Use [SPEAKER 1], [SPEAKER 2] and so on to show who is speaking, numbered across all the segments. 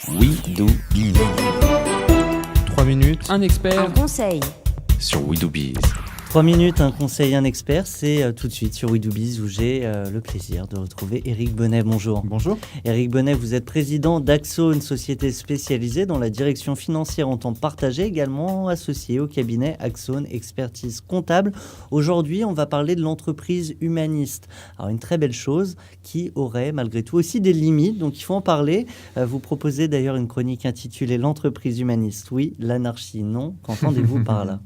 [SPEAKER 1] We Do Biz.
[SPEAKER 2] 3 minutes
[SPEAKER 3] Un expert.
[SPEAKER 4] Un conseil.
[SPEAKER 1] Sur We Do Biz.
[SPEAKER 5] 3 minutes, un conseil, un expert, c'est tout de suite sur We Do Biz où j'ai le plaisir de retrouver Éric Bonnet. Bonjour.
[SPEAKER 2] Bonjour.
[SPEAKER 5] Éric Bonnet, vous êtes président d'Axo, une société spécialisée dans la direction financière en temps partagé, également associé au cabinet Axone Expertise Comptable. Aujourd'hui, on va parler de l'entreprise humaniste. Alors, une très belle chose qui aurait malgré tout aussi des limites, donc il faut en parler. Vous proposez d'ailleurs une chronique intitulée L'entreprise humaniste, oui, l'anarchie, non. Qu'entendez-vous par là ?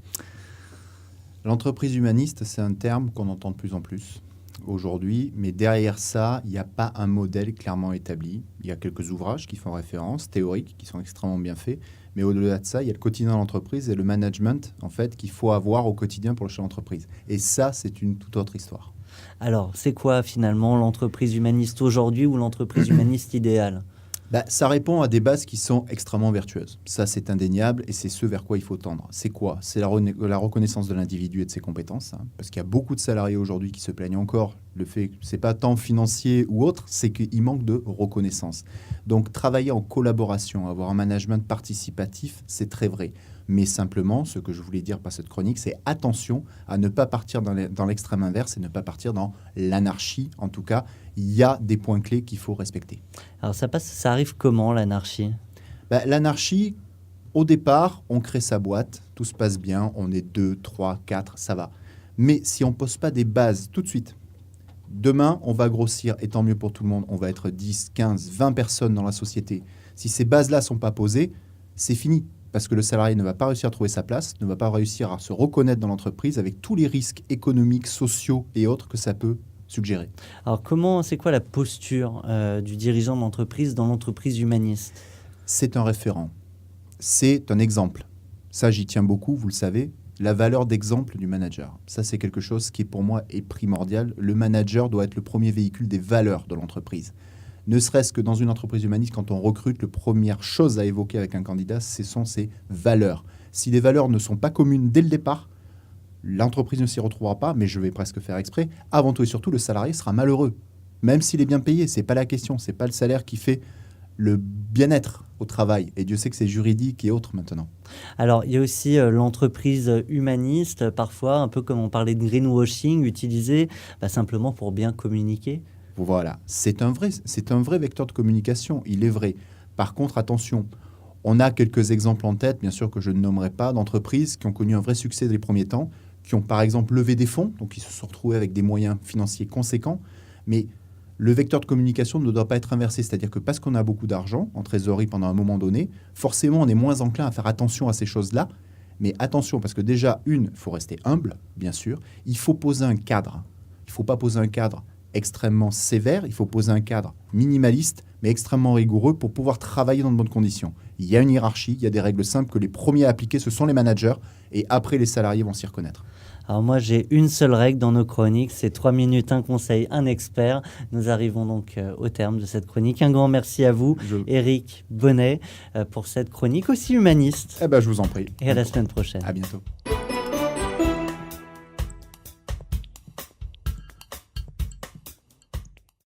[SPEAKER 2] L'entreprise humaniste, c'est un terme qu'on entend de plus en plus aujourd'hui, mais derrière ça, il n'y a pas un modèle clairement établi. Il y a quelques ouvrages qui font référence, théoriques, qui sont extrêmement bien faits, mais au-delà de ça, il y a le quotidien de l'entreprise et le management, en fait, qu'il faut avoir au quotidien pour le chef d'entreprise. Et ça, c'est une toute autre histoire.
[SPEAKER 5] Alors, c'est quoi finalement l'entreprise humaniste aujourd'hui ou l'entreprise humaniste idéale ?
[SPEAKER 2] Ça répond à des bases qui sont extrêmement vertueuses. Ça, c'est indéniable et c'est ce vers quoi il faut tendre. C'est quoi ? C'est la reconnaissance de l'individu et de ses compétences. Parce qu'il y a beaucoup de salariés aujourd'hui qui se plaignent encore. Le fait que ce n'est pas tant financier ou autre, c'est qu'il manque de reconnaissance. Donc, travailler en collaboration, avoir un management participatif, c'est très vrai. Mais simplement, ce que je voulais dire par cette chronique, c'est attention à ne pas partir dans l'extrême inverse et ne pas partir dans l'anarchie. En tout cas, il y a des points clés qu'il faut respecter.
[SPEAKER 5] Alors ça arrive comment l'anarchie ?
[SPEAKER 2] L'anarchie, au départ, on crée sa boîte, tout se passe bien, on est 2, 3, 4, ça va. Mais si on ne pose pas des bases tout de suite, demain, on va grossir, et tant mieux pour tout le monde, on va être 10, 15, 20 personnes dans la société. Si ces bases-là ne sont pas posées, c'est fini. Parce que le salarié ne va pas réussir à trouver sa place, ne va pas réussir à se reconnaître dans l'entreprise avec tous les risques économiques, sociaux et autres que ça peut suggérer.
[SPEAKER 5] Alors c'est quoi la posture du dirigeant d'entreprise dans l'entreprise humaniste ?
[SPEAKER 2] C'est un référent, c'est un exemple. Ça, j'y tiens beaucoup, vous le savez. La valeur d'exemple du manager, ça c'est quelque chose qui pour moi est primordial. Le manager doit être le premier véhicule des valeurs de l'entreprise. Ne serait-ce que dans une entreprise humaniste, quand on recrute, la première chose à évoquer avec un candidat, ce sont ses valeurs. Si les valeurs ne sont pas communes dès le départ, l'entreprise ne s'y retrouvera pas, mais je vais presque faire exprès. Avant tout et surtout, le salarié sera malheureux. Même s'il est bien payé, ce n'est pas la question. Ce n'est pas le salaire qui fait le bien-être au travail. Et Dieu sait que c'est juridique et autres maintenant.
[SPEAKER 5] Alors, il y a aussi l'entreprise humaniste, parfois, un peu comme on parlait de greenwashing, utilisée simplement pour bien communiquer.
[SPEAKER 2] Voilà, c'est un vrai vecteur de communication, il est vrai. Par contre, attention, on a quelques exemples en tête, bien sûr que je ne nommerai pas, d'entreprises qui ont connu un vrai succès dès les premiers temps, qui ont par exemple levé des fonds, donc ils se sont retrouvés avec des moyens financiers conséquents, mais le vecteur de communication ne doit pas être inversé, c'est-à-dire que parce qu'on a beaucoup d'argent en trésorerie pendant un moment donné, forcément on est moins enclin à faire attention à ces choses-là, mais attention, parce que déjà, il faut rester humble, bien sûr, il faut poser un cadre, il ne faut pas poser un cadre extrêmement sévère, il faut poser un cadre minimaliste, mais extrêmement rigoureux pour pouvoir travailler dans de bonnes conditions. Il y a une hiérarchie, il y a des règles simples que les premiers à appliquer, ce sont les managers, et après, les salariés vont s'y reconnaître.
[SPEAKER 5] Alors moi, j'ai une seule règle dans nos chroniques, c'est 3 minutes, un conseil, un expert. Nous arrivons donc au terme de cette chronique. Un grand merci à vous, Éric Bonnet, pour cette chronique aussi humaniste.
[SPEAKER 2] Je vous en prie.
[SPEAKER 5] Et à la semaine prochaine.
[SPEAKER 2] À bientôt.